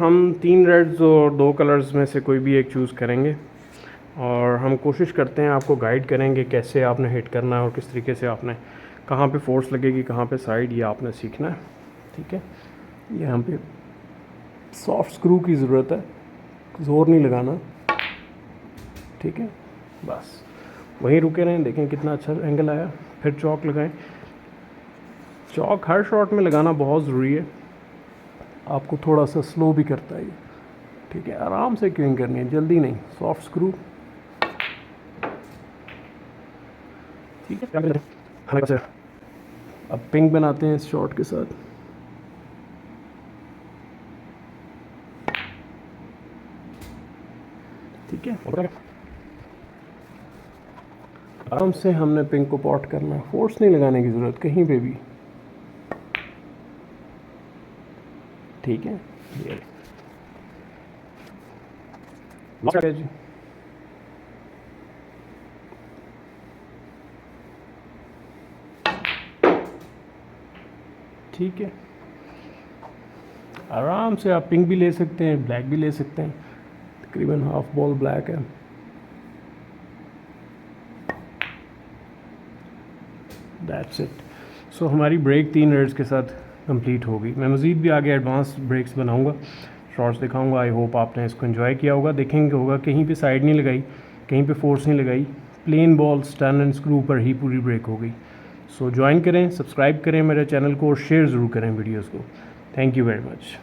हम 3 रेड्स और 2 कलर्स में से कोई भी एक चूज़ करेंगे और हम कोशिश करते हैं आपको गाइड करेंगे कैसे आपने हिट करना है और किस तरीके से आपने कहाँ पे फोर्स लगेगी, कहाँ पे साइड, ये आपने सीखना है। ठीक है, यहाँ पे सॉफ्ट स्क्रू की ज़रूरत है, ज़ोर नहीं लगाना। ठीक है, बस वहीं रुके रहें, देखें कितना अच्छा एंगल आया, फिर चौक लगाएं। चौक हर शॉट में लगाना बहुत ज़रूरी है, आपको थोड़ा सा स्लो भी करता है ये। ठीक है, आराम से क्विंग करनी है, जल्दी नहीं, सॉफ्ट स्क्रू। ठीक है, हल्का सा अब पिंक बनाते हैं इस शॉट के साथ। ठीक है, आराम से हमने पिंक को पॉट करना है, फोर्स नहीं लगाने की ज़रूरत कहीं पे भी। ठीक है, ये जी। ठीक है, आराम से आप पिंक भी ले सकते हैं, ब्लैक भी ले सकते हैं, तकरीबन हाफ बॉल ब्लैक है। That's it. सो हमारी ब्रेक 3 रेड्स के साथ कंप्लीट होगी। मैं मज़ीद भी आगे एडवांस ब्रेक्स बनाऊंगा, शॉर्ट्स दिखाऊंगा। आई होप आपने इसको एंजॉय किया होगा। देखेंगे होगा कहीं पे साइड नहीं लगाई, कहीं पे फोर्स नहीं लगाई, plain ball stun and screw पर ही पूरी ब्रेक हो गई। सो ज्वाइन करें, सब्सक्राइब करें मेरे चैनल को और शेयर ज़रूर करें वीडियोज़ को। Thank you very much.